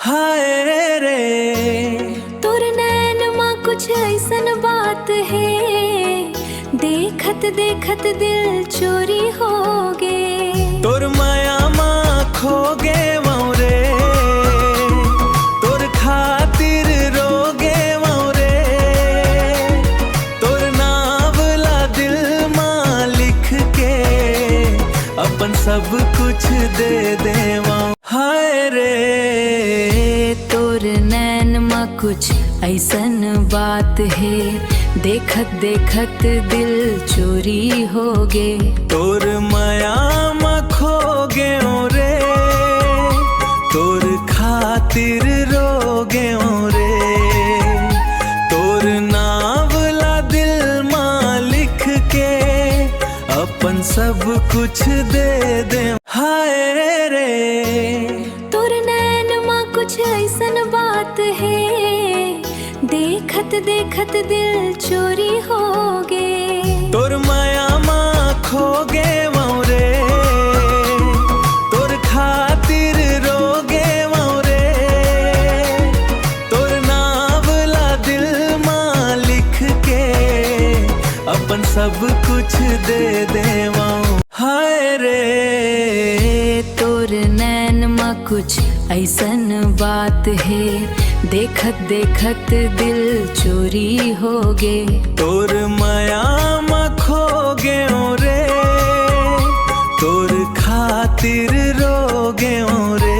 हाय रे तोर नैन माँ कुछ ऐसन बात है, देखत देखत दिल चोरी हो गे। तोर माया माँ खो गे वौरे, तोर खातिर रोगे वौरे, तोर नावला दिल माँ लिख के अपन सब कुछ दे देवा। हाय रे तोर नैन माँ कुछ ऐसन बात है, देखत देखत दिल चोरी हो गे। तोर माया माँ खो गे रे, तोर खातिर रोगे रे, तोर नावला दिल माँ लिख के अपन सब कुछ दे दे। हाय रे तोर नैन माँ कुछ ऐसन बात है, देखत देखत दिल चोरी हो गे। तोर माया माँ खो गे वौरे, तोर खातिर रोगे वौरे, तोर नावला दिल माँ लिख के अपन सब कुछ दे देवा। हाय रे तोर नैन माँ कुछ ऐसन बात है, देखत देखत दिल चोरी हो गे। तोर माया माँ खो गे रे, तोर खातिर रोगे रे,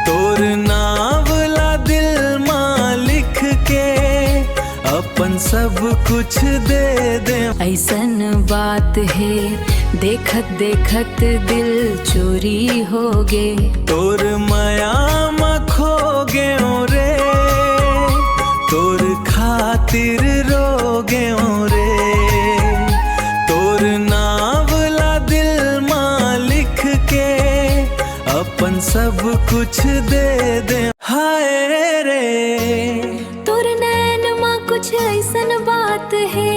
तोर नावला दिल माँ लिख के अपन सब कुछ दे दे। ऐसन बात है, देखत देखत दिल चोरी हो गे। तोर माया माँ खो गे रे, तोर खातिर रोगे रे, तोर नावला दिल माँ लिख के अपन सब कुछ दे दे। हाय रे तोर नैन माँ कुछ ऐसन बात है,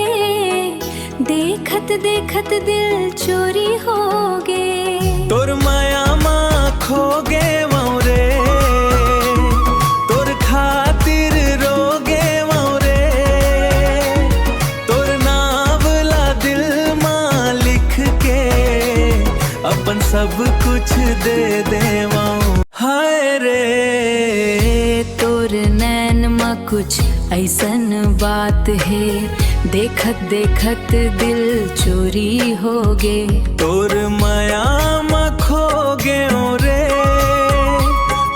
देखत देखत दिल चोरी हो गे। तोर माया माँ खो गे वौरे, तोर खातिर रोगे वौरे, तोर नावला दिल माँ लिख के अपन सब कुछ दे देवा। हाय रे तोर नैन माँ कुछ ऐसन बात है, देखत देखत दिल चोरी हो गे। तोर माया माँ खो गे रे,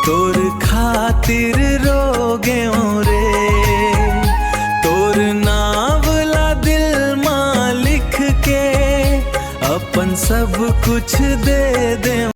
तोर खातिर रोगे रे, तोर नावला दिल माँ लिख के अपन सब कुछ दे दे।